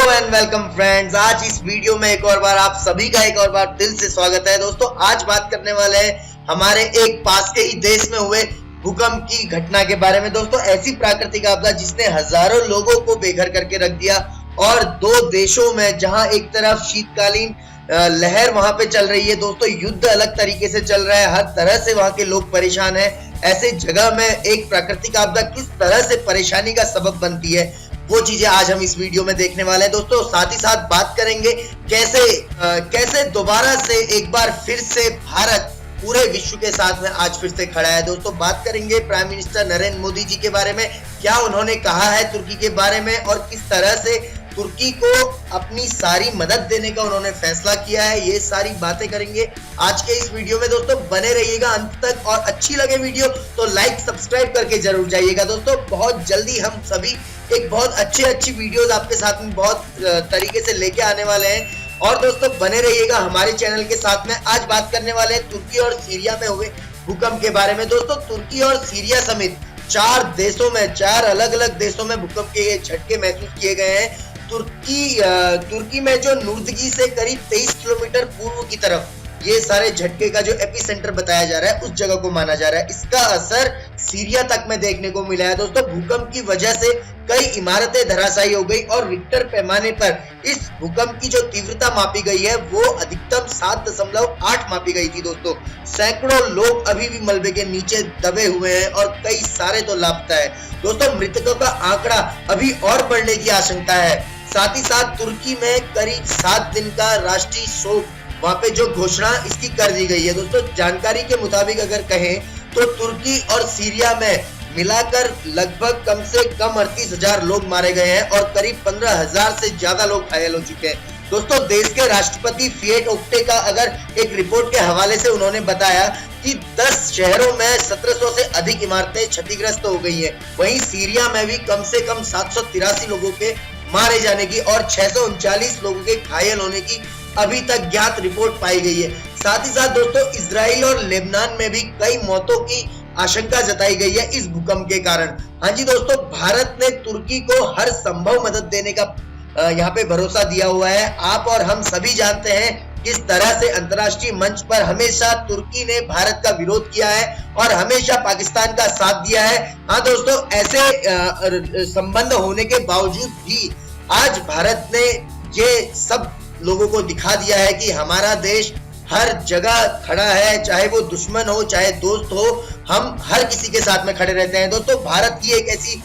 And welcome friends. आज इस video में एक और बार आप सभी का एक और बार दिल से स्वागत है। दोस्तों आज बात करने वाले हैं हमारे एक पास के ही देश में हुए भूकंप की घटना के बारे में। दोस्तों ऐसी प्राकृतिक आपदा जिसने हजारों लोगों को बेघर करके रख दिया और दो देशों में जहां एक तरफ शीतकालीन लहर वहां पे चल रही है, दोस्तों युद्ध अलग तरीके से चल रहा है, हर तरह से वहां के लोग परेशान हैं। ऐसे जगह में एक प्राकृतिक आपदा किस तरह से परेशानी का सबब बनती है वो चीजें आज हम इस वीडियो में देखने वाले हैं। दोस्तों साथ ही साथ बात करेंगे कैसे दोबारा से एक बार फिर से भारत पूरे विश्व के साथ में आज फिर से खड़ा है। दोस्तों बात करेंगे प्राइम मिनिस्टर नरेंद्र मोदी जी के बारे में, क्या उन्होंने कहा है तुर्की के बारे में और किस तरह से तुर्की को अपनी सारी मदद देने का उन्होंने फैसला किया है। ये सारी बातें करेंगे आज के इस वीडियो में। दोस्तों बने रहिएगा अंत तक और अच्छी लगे वीडियो तो लाइक सब्सक्राइब करके जरूर जाइएगा। दोस्तों बहुत जल्दी हम सभी एक बहुत अच्छी वीडियोस आपके साथ में बहुत तरीके से लेके आने वाले हैं और दोस्तों बने रहिएगा हमारे चैनल के साथ में। आज बात करने वाले हैं तुर्की और सीरिया में हुए भूकंप के बारे में। दोस्तों तुर्की और सीरिया समेत चार अलग अलग देशों में भूकंप के झटके महसूस किए गए हैं। तुर्की में जो नुर्दगी से करीब 23 किलोमीटर पूर्व की तरफ ये सारे झटके का जो एपिसेंटर बताया जा रहा है उस जगह को माना जा रहा है। इसका असर सीरिया तक में देखने को मिला है। दोस्तों भूकंप की वजह से कई इमारतें धराशायी हो गई और रिक्टर पैमाने पर इस भूकंप की जो तीव्रता मापी गई है वो अधिकतम 7.8 मापी गई थी। दोस्तों सैकड़ों लोग अभी भी मलबे के नीचे दबे हुए हैं और कई सारे तो लापता है। दोस्तों मृतकों का आंकड़ा अभी और बढ़ने की आशंका है। साथ ही साथ तुर्की में करीब 7 दिन का राष्ट्रीय शोक वहां पे जो घोषणा इसकी कर दी गई है। दोस्तों जानकारी के मुताबिक अगर कहें तो तुर्की और सीरिया में मिलाकर लगभग कम से कम 38,000 लोग मारे गए हैं और करीब 15,000 से ज्यादा लोग घायल हो चुके हैं। दोस्तों देश के राष्ट्रपति फिएट ओक्टे का अगर एक रिपोर्ट के हवाले से उन्होंने बताया कि 10 शहरों में 1700 से अधिक इमारतें क्षतिग्रस्त हो गई हैं। वहीं सीरिया में भी कम से कम 783 लोगों के मारे जाने की और 639 लोगों के घायल होने की अभी तक ज्ञात रिपोर्ट पाई गई है। साथ ही साथ दोस्तों इजराइल और लेबनान में भी कई मौतों की आशंका जताई गई है इस भूकंप के कारण। हाँ जी दोस्तों भारत ने तुर्की को हर संभव मदद देने का यहाँ पे भरोसा दिया हुआ है। आप और हम सभी जानते हैं किस तरह से अंतर्राष्ट्रीय मंच पर हमेशा तुर्की ने भारत का विरोध किया है और हमेशा पाकिस्तान का साथ दिया है। हाँ दोस्तों ऐसे संबंध होने के बावजूद भी आज भारत ने ये सब लोगों को दिखा दिया है कि हमारा देश हर जगह खड़ा है, चाहे वो दुश्मन हो चाहे दोस्त हो, हम हर किसी के साथ में खड़े रहते हैं। दोस्तों भारत की एक ऐसी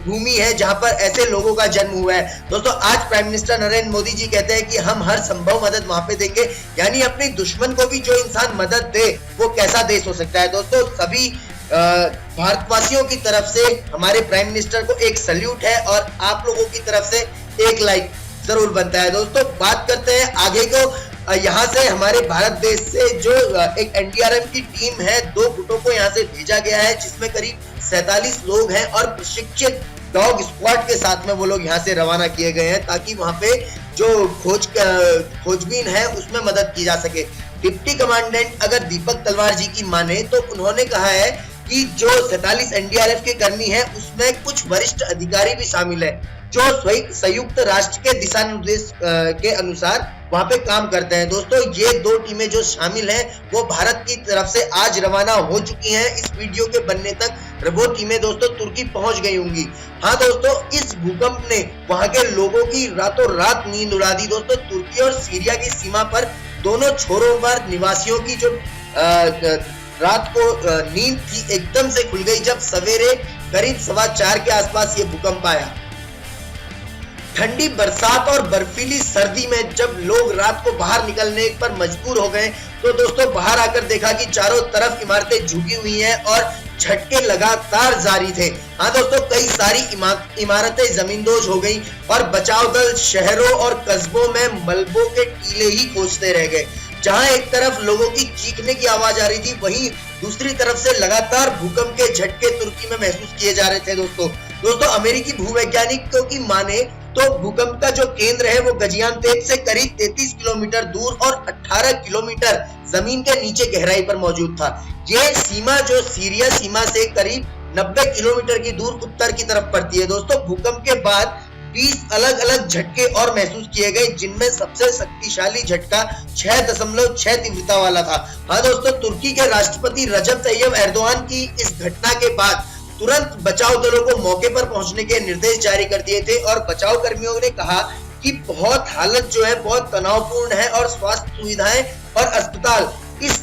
भूमि है जहां पर ऐसे लोगों का जन्म हुआ है। दोस्तों आज प्राइम मिनिस्टर नरेंद्र मोदी जी कहते हैं कि हम हर संभव मदद वहां पे देंगे, यानी अपने दुश्मन को भी जो इंसान मदद दे वो कैसा देश हो सकता है। दोस्तों सभी भारतवासियों की तरफ से हमारे प्राइम मिनिस्टर को एक सैल्यूट है और आप लोगों की तरफ से एक लाइक जरूर बनता है। दोस्तों बात करते हैं आगे को। यहाँ से हमारे भारत देश से जो एक एनडीआरएफ की टीम है, 2 गुटों को यहाँ से भेजा गया है जिसमें करीब 47 लोग हैं और प्रशिक्षित डॉग स्क्वाड के साथ में वो लोग यहाँ से रवाना किए गए हैं ताकि वहां पे जो खोजबीन है उसमें मदद की जा सके। डिप्टी कमांडेंट अगर दीपक तलवार जी की माने तो उन्होंने कहा है कि जो 47 एनडीआरएफ के कर्मी हैं उसमें कुछ वरिष्ठ अधिकारी भी शामिल है जो संयुक्त राष्ट्र के दिशा निर्देश के अनुसार वहां पे काम करते हैं। दोस्तों ये 2 टीमें जो शामिल हैं वो भारत की तरफ से आज रवाना हो चुकी हैं। इस वीडियो के बनने तक वो टीमें दोस्तों तुर्की पहुंच गई होंगी। हाँ दोस्तों इस भूकंप ने वहां के लोगों की रातों रात नींद उड़ा दी। दोस्तों तुर्की और सीरिया की सीमा पर दोनों छोरों पर निवासियों की जो रात को नींद थी एकदम से खुल गई जब सवेरे करीब 4:15 के आसपास ये भूकंप आया। ठंडी बरसात और बर्फीली सर्दी में जब लोग रात को बाहर निकलने पर मजबूर हो गए तो दोस्तों बाहर आकर देखा कि चारों तरफ इमारतें झुकी हुई हैं और झटके लगातार जारी थे। हाँ दोस्तों कई सारी इमारतें जमींदोज हो गई और बचाव दल शहरों और कस्बों में मलबों के टीले ही खोजते रह गए। जहां एक तरफ लोगों की चीखने की आवाज आ रही थी वहीं दूसरी तरफ से लगातार भूकंप के झटके तुर्की में महसूस किए जा रहे थे। दोस्तों अमेरिकी भूवैज्ञानिकों की माने तो भूकंप का जो केंद्र है वो गजियानतेप से करीब 33 किलोमीटर दूर और 18 किलोमीटर जमीन के नीचे गहराई पर मौजूद था। ये सीमा जो सीरिया सीमा से करीब 90 किलोमीटर की दूर उत्तर की तरफ पड़ती है। दोस्तों भूकंप के बाद 20 अलग अलग झटके और महसूस किए गए, जिनमें सबसे शक्तिशाली झटका 6.6 तीव्रता वाला था। हाँ दोस्तों, तुर्की के राष्ट्रपति रजब तैयब एर्दोआन की इस घटना के बाद तुरंत बचाव दलों को मौके पर पहुंचने के निर्देश जारी कर दिए थे और बचाव कर्मियों ने कहा कि बहुत हालत जो है बहुत तनावपूर्ण है और स्वास्थ्य सुविधाएं और अस्पताल इस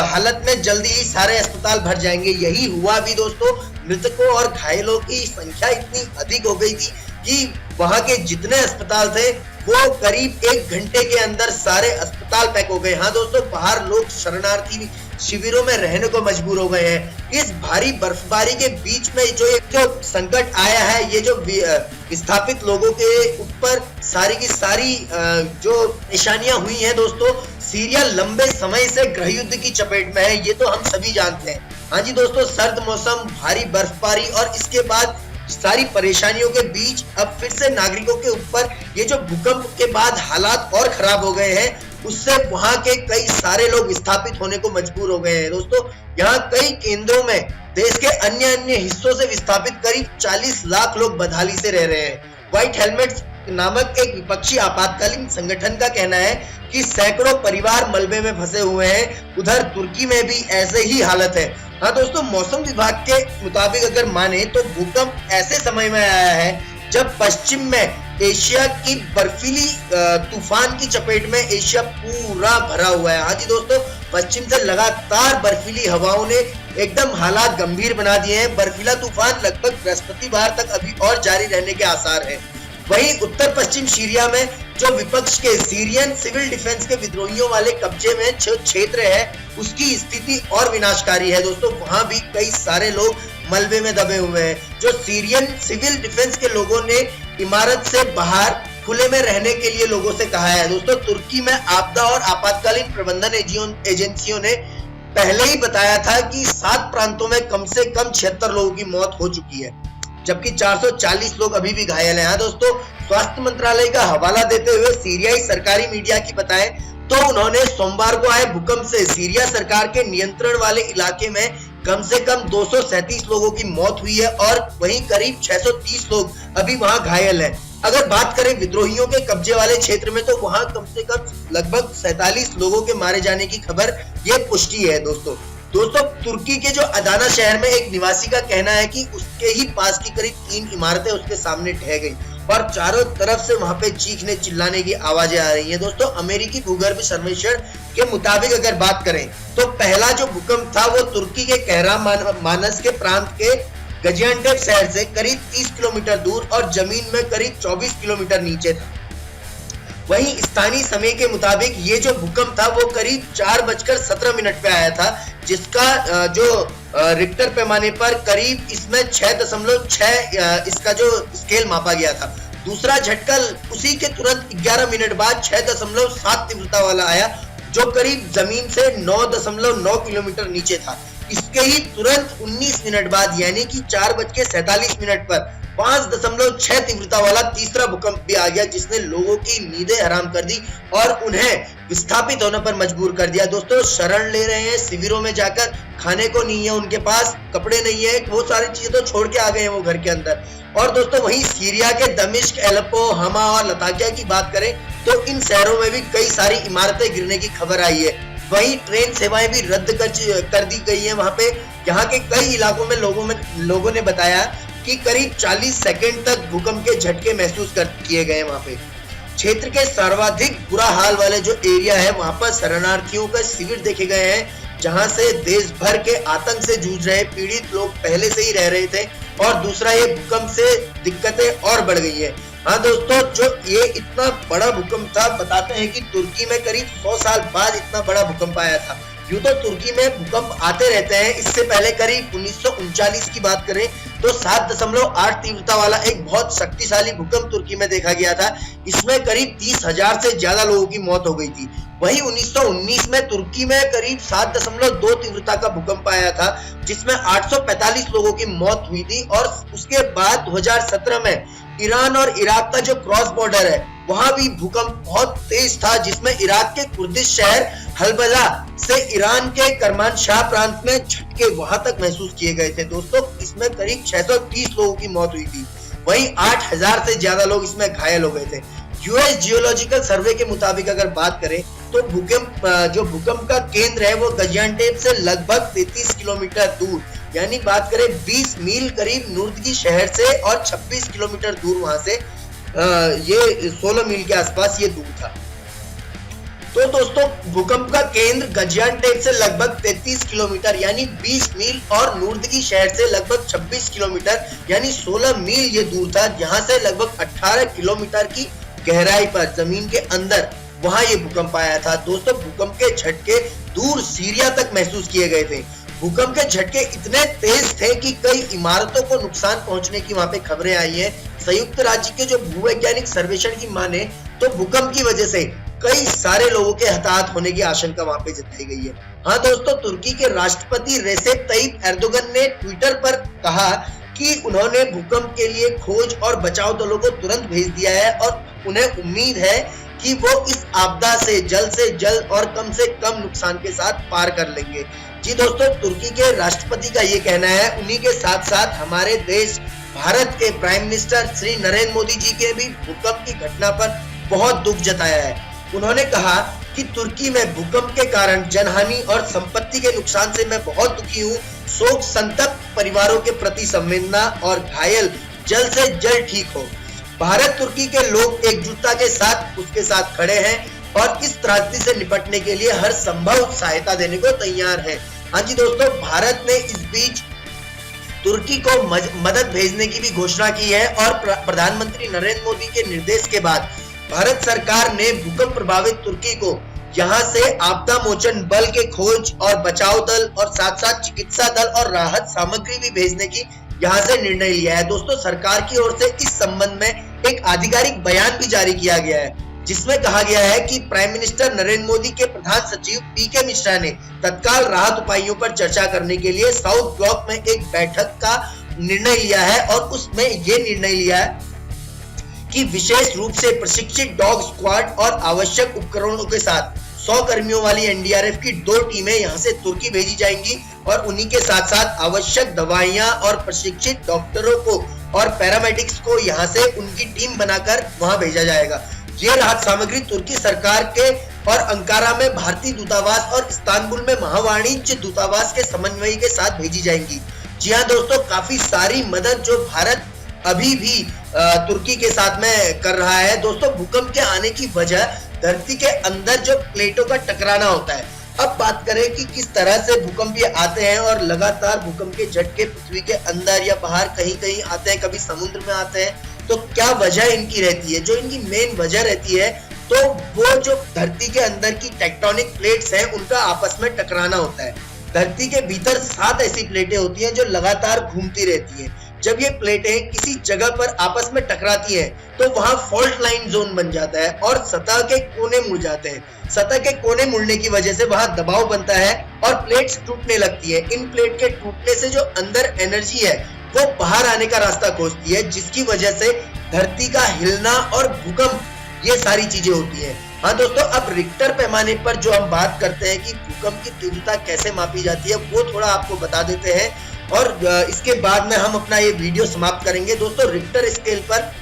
हालत में जल्दी ही सारे अस्पताल भर जाएंगे। यही हुआ भी दोस्तों। मृतकों और घायलों की संख्या इतनी अधिक हो गई थी कि वहां के जितने अस्पताल थे वो करीब 1 घंटे के अंदर सारे अस्पताल पैक हो गए। हाँ दोस्तों, बाहर लोग शरणार्थी शिविरों में रहने को मजबूर हो गए हैं। इस भारी बर्फबारी के बीच में जो संकट आया है, ये जो विस्थापित लोगों के ऊपर सारी की सारी जो निशानियां हुई हैं दोस्तों, सीरिया लंबे समय से गृह युद्ध की चपेट में है, ये तो हम सभी जानते हैं। हाँ जी दोस्तों, सर्द मौसम, भारी बर्फबारी और इसके बाद सारी परेशानियों के बीच अब फिर से नागरिकों के ऊपर ये जो भूकंप के बाद हालात और खराब हो गए हैं, उससे वहां के कई सारे लोग विस्थापित होने को मजबूर हो गए हैं। दोस्तों, यहाँ कई केंद्रों में देश के अन्य हिस्सों से विस्थापित करीब 40 लाख लोग बदहाली से रह रहे हैं। व्हाइट हेलमेट्स नामक एक विपक्षी आपातकालीन संगठन का कहना है कि सैकड़ों परिवार मलबे में फंसे हुए हैं। उधर तुर्की में भी ऐसे ही हालत है। हाँ दोस्तों, मौसम विभाग के मुताबिक अगर माने तो भूकंप ऐसे समय में आया है जब पश्चिम में एशिया की बर्फीली तूफान की चपेट में एशिया पूरा भरा हुआ है। हाँ जी दोस्तों, पश्चिम से लगातार बर्फीली हवाओं ने एकदम हालात गंभीर बना दिए हैं। बर्फीला तूफान लगभग बृहस्पतिवार तक अभी और जारी रहने के आसार है। वहीं उत्तर पश्चिम सीरिया में जो विपक्ष के सीरियन सिविल डिफेंस के विद्रोहियों वाले कब्जे में जो क्षेत्र है, उसकी स्थिति और विनाशकारी है। दोस्तों, वहां भी कई सारे लोग मलबे में दबे हुए हैं। जो सीरियन सिविल डिफेंस के लोगों ने इमारत से बाहर खुले में रहने के लिए लोगों से कहा है। दोस्तों, तुर्की में आपदा और आपातकालीन प्रबंधन एजेंसियों ने पहले ही बताया था कि 7 प्रांतों में कम से कम 76 लोगों की मौत हो चुकी है, जबकि 440 लोग अभी भी घायल हैं। दोस्तों, स्वास्थ्य मंत्रालय का हवाला देते हुए सीरियाई सरकारी मीडिया की बताएं तो उन्होंने सोमवार को आए भूकंप से सीरिया सरकार के नियंत्रण वाले इलाके में कम से कम 237 लोगों की मौत हुई है और वहीं करीब 630 लोग अभी वहां घायल हैं। अगर बात करें विद्रोहियों के कब्जे वाले क्षेत्र में तो वहां कम से कम लगभग 47 लोगों के मारे जाने की खबर ये पुष्टि है। दोस्तों, तुर्की के जो अदाना शहर में एक निवासी का कहना है कि उसके ही पास की करीब 3 इमारतें उसके सामने ढह गई और चारों तरफ से वहां पे चीखने चिल्लाने की आवाजें आ रही हैं। दोस्तों, अमेरिकी भूगर्भ सर्वेक्षण के मुताबिक अगर बात करें तो पहला जो भूकंप था वो तुर्की के कहरामानस के प्रांत के गजियान्टेप शहर से करीब 30 किलोमीटर दूर और जमीन में करीब 24 किलोमीटर नीचे था। वहीं स्थानीय समय के मुताबिक ये जो भूकंप था वो करीब 4:17 पे आया था, जिसका जो रिक्टर पैमाने पर करीब इसमें 6.6 इसका जो स्केल मापा गया था। दूसरा झटका उसी के तुरंत 11 मिनट बाद 6.7 तीव्रता वाला आया, जो करीब जमीन से 9.9 किलोमीटर नीचे था। इसके ही तुरंत 19 मिनट बाद यानी कि 4:47 पर 5.6 तीव्रता वाला तीसरा भूकंप भी आ गया, जिसने लोगों की नींदें हराम कर दी और उन्हें विस्थापित होने पर मजबूर कर दिया। दोस्तों, शरण ले रहे हैं शिविरों में जाकर, खाने को नहीं है उनके पास, कपड़े नहीं है, बहुत सारी चीजें तो छोड़ के आ गए हैं वो घर के अंदर। और दोस्तों, वहीं सीरिया के दमिश्क, एलेप्पो, हमा और लताकिया की बात करें तो इन शहरों में भी कई सारी इमारतें गिरने की खबर आई है। वहीं ट्रेन सेवाएं भी रद्द कर दी गई है वहां पे। यहाँ के कई इलाकों में लोगों ने बताया कि करीब 40 सेकंड तक भूकंप के झटके महसूस किए गए वहां पे। क्षेत्र के सर्वाधिक बुरा हाल वाले जो एरिया है वहां पर शरणार्थियों का शिविर देखे गए हैं, जहां से देश भर के आतंक से जूझ रहे पीड़ित लोग पहले से ही रह रहे थे। और दूसरा, ये भूकंप से दिक्कतें और बढ़ गई है। हाँ दोस्तों, जो ये इतना बड़ा भूकंप था, बताते हैं कि तुर्की में करीब 100 साल बाद इतना बड़ा भूकंप आया था। यूं तो तुर्की में भूकंप आते रहते हैं। इससे पहले करीब 1939 की बात करें तो 7.8 तीव्रता वाला एक बहुत शक्तिशाली भूकंप तुर्की में देखा गया था। इसमें करीब 30,000 से ज्यादा लोगों की मौत हो गई थी। वहीं 1919 में तुर्की में करीब 7.2 तीव्रता का भूकंप आया था, जिसमें 845 लोगों की मौत हुई थी। और उसके बाद 2017 में ईरान और इराक का जो क्रॉस बॉर्डर है वहां भी भूकंप बहुत तेज था, जिसमें इराक के कुर्दिश शहर हलबजा से ईरान के करमानशाह प्रांत में झटके वहां तक महसूस किए गए थे। दोस्तों, इसमें करीब 630 लोगों की मौत हुई थी। वहीं 8,000 से ज्यादा लोग इसमें घायल हो गए थे। यूएस जियोलॉजिकल सर्वे के मुताबिक अगर बात करें तो भूकंप का केंद्र है वो गाजियान्टेप से लगभग 33 किलोमीटर दूर, यानी बात करें 20 मील करीब नुर्दगी शहर से, और 26 किलोमीटर दूर वहां से ये 16 मील के आसपास ये दूर था। तो दोस्तों भूकंप का केंद्र गाजियान्टेप से लगभग 33 किलोमीटर यानी 20 मील और नुर्दगी शहर से लगभग 26 किलोमीटर यानी 16 मील ये दूर था, जहां से लगभग 18 किलोमीटर की गहराई पर जमीन के अंदर वहां ये भूकंप आया था। दोस्तों भूकंप के झटके दूर सीरिया तक महसूस किए गए थे। भूकंप के झटके इतने तेज थे कि कई इमारतों को नुकसान पहुंचने की वहां पे खबरें आई हैं। संयुक्त राज्य के जो भूवैज्ञानिक सर्वेक्षण की माने तो भूकंप की वजह से कई सारे लोगों के हताहत होने की आशंका वहां पे जताई गई है। हाँ दोस्तों, तुर्की के राष्ट्रपति रेसेप तय्यिप एर्दोगन ने ट्विटर पर कहा कि उन्होंने भूकंप के लिए खोज और बचाव दलों को तुरंत भेज दिया है और उन्हें उम्मीद है कि वो इस आपदा से जल्द और कम से कम नुकसान के साथ पार कर लेंगे। जी दोस्तों, तुर्की के राष्ट्रपति का ये कहना है। उन्हीं के साथ साथ हमारे देश भारत के प्राइम मिनिस्टर श्री नरेंद्र मोदी जी के भी भूकंप की घटना पर बहुत दुख जताया है। उन्होंने कहा कि तुर्की में भूकंप के कारण जनहानि और संपत्ति के नुकसान से मैं बहुत दुखी हूँ। शोक संतप्त परिवारों के प्रति संवेदना और घायल जल्द से जल्द ठीक हो। भारत तुर्की के लोग एकजुटता के साथ उसके साथ खड़े हैं और इस त्रासदी से निपटने के लिए हर संभव सहायता देने को तैयार है। हाँ जी दोस्तों, भारत ने इस बीच तुर्की को मदद भेजने की भी घोषणा की है और प्रधानमंत्री नरेंद्र मोदी के निर्देश के बाद भारत सरकार ने भूकंप प्रभावित तुर्की को यहाँ से आपदा मोचन बल के खोज और बचाव दल और साथ साथ चिकित्सा दल और राहत सामग्री भी भेजने की यहाँ से निर्णय लिया है। दोस्तों सरकार की ओर से इस संबंध में एक आधिकारिक बयान भी जारी किया गया है, जिसमें कहा गया है कि प्राइम मिनिस्टर नरेंद्र मोदी के प्रधान सचिव पीके मिश्रा ने तत्काल राहत उपायों पर चर्चा करने के लिए साउथ ब्लॉक में एक बैठक का निर्णय लिया है और उसमें ये निर्णय लिया है कि विशेष रूप से प्रशिक्षित डॉग स्क्वाड और आवश्यक उपकरणों के साथ 100 कर्मियों वाली एनडीआरएफ की 2 टीमें यहां से तुर्की भेजी जाएंगी और उन्हीं के साथ साथ आवश्यक दवाइयां और प्रशिक्षित डॉक्टरों को और पैरामेडिक्स को यहां से उनकी टीम बनाकर वहां भेजा जाएगा। ये राहत सामग्री तुर्की सरकार के और अंकारा में भारतीय दूतावास और इस्तांबुल में महावाणिज्य दूतावास के समन्वय के साथ भेजी जाएंगी। जी हाँ दोस्तों, काफी सारी मदद जो भारत अभी भी तुर्की के साथ में कर रहा है। दोस्तों भूकंप के आने की वजह धरती के अंदर जो प्लेटों का टकराना होता है। अब बात करें कि किस तरह से भूकंप ये आते हैं और लगातार भूकंप के झटके पृथ्वी के अंदर या बाहर कहीं कहीं आते हैं, कभी समुद्र में आते हैं, तो क्या वजह इनकी रहती है। जो इनकी मेन वजह रहती है तो वो जो धरती के अंदर की टेक्टोनिक प्लेट्स हैं उनका आपस में टकराना होता है। धरती के भीतर 7 ऐसी प्लेटें होती हैं जो लगातार घूमती रहती हैं। जब ये प्लेटें किसी जगह पर आपस में टकराती हैं तो वहां फॉल्ट लाइन जोन बन जाता है और सतह के कोने मुड़ जाते हैं। सतह के कोने मुड़ने की वजह से वहां दबाव बनता है और प्लेट्स टूटने लगती है। इन प्लेट के टूटने से जो अंदर एनर्जी है वो बाहर आने का रास्ता खोजती है, जिसकी वजह से धरती का हिलना और भूकंप ये सारी चीजें होती है। हाँ दोस्तों, अब रिक्टर पैमाने पर जो हम बात करते हैं कि भूकंप की तीव्रता कैसे मापी जाती है वो थोड़ा आपको बता देते हैं और इसके बाद में हम अपना ये वीडियो समाप्त करेंगे। दोस्तों रिक्टर स्केल पर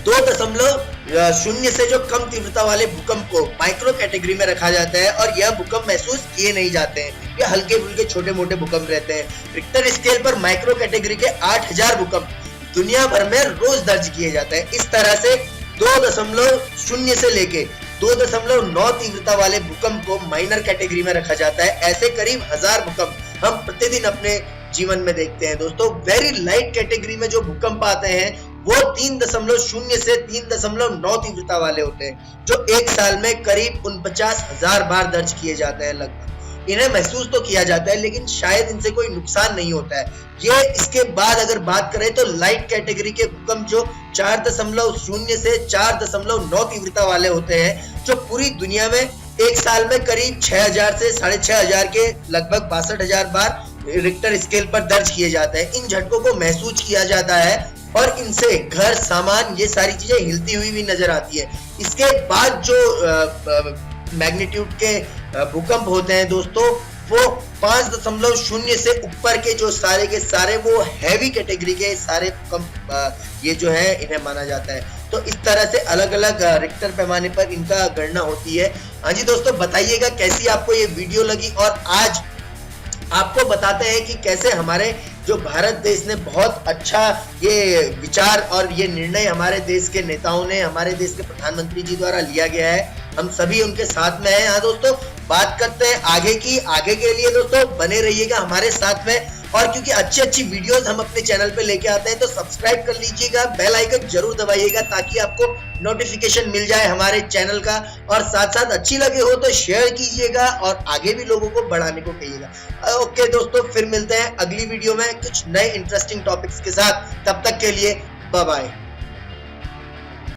2.0 से जो कम तीव्रता वाले भूकंप को माइक्रो कैटेगरी में रखा जाता है और यह भूकंप महसूस किए नहीं जाते हैं। ये हल्के फुल्के छोटे मोटे भूकंप रहते हैं। रिक्टर स्केल पर माइक्रो कैटेगरी के 8000 भूकंप दुनिया भर में रोज दर्ज किए जाते हैं। इस तरह से 2.0 से लेके 2.9 तीव्रता वाले भूकंप को माइनर कैटेगरी में रखा जाता है। ऐसे करीब 1000 भूकंप हम प्रतिदिन अपने जीवन में देखते हैं। दोस्तों वेरी लाइट कैटेगरी में जो भूकंप आते हैं वो 3.0 से 3.9 तीव्रता वाले होते हैं, जो एक साल में करीब 49,000 बार दर्ज किए जाते हैं। लगभग इन्हें महसूस तो किया जाता है लेकिन शायद इनसे कोई नुकसान नहीं होता है। ये इसके बाद अगर बात करें तो लाइट कैटेगरी के भूकंप जो 4.0 से 4.9 तीव्रता वाले होते हैं, जो पूरी दुनिया में एक साल में करीब 6,000 से 6,500 के लगभग 62,000 बार रिक्टर स्केल पर दर्ज किए जाते हैं। इन झटकों को महसूस किया जाता है और इनसे घर सामान ये सारी चीजें हिलती हुई भी नजर आती है। इसके बाद जो मैग्नीट्यूड के भूकंप होते हैं दोस्तों वो 5.0 से ऊपर के जो सारे के सारे वो हैवी कैटेगरी के सारे ये जो है इन्हें माना जाता है। तो इस तरह से अलग अलग रिक्टर पैमाने पर इनका गणना होती है। हाँ जी दोस्तों, बताइएगा कैसी आपको ये वीडियो लगी, और आज आपको बताते हैं कि कैसे हमारे जो भारत देश ने बहुत अच्छा ये विचार और ये निर्णय हमारे देश के नेताओं ने, हमारे देश के प्रधानमंत्री जी द्वारा लिया गया है। हम सभी उनके साथ में हैं। हाँ दोस्तों, बात करते हैं आगे की। आगे के लिए दोस्तों बने रहिएगा हमारे साथ में, और क्योंकि अच्छी अच्छी वीडियोस हम अपने चैनल पे लेके आते हैं तो सब्सक्राइब कर लीजिएगा, बेल आइकन जरूर दबाइएगा ताकि आपको नोटिफिकेशन मिल जाए हमारे चैनल का। और साथ साथ अच्छी लगे हो तो शेयर कीजिएगा और आगे भी लोगों को बढ़ाने को कहिएगा। ओके दोस्तों, फिर मिलते हैं अगली वीडियो में कुछ नए इंटरेस्टिंग टॉपिक्स के साथ। तब तक के लिए बाय बाय।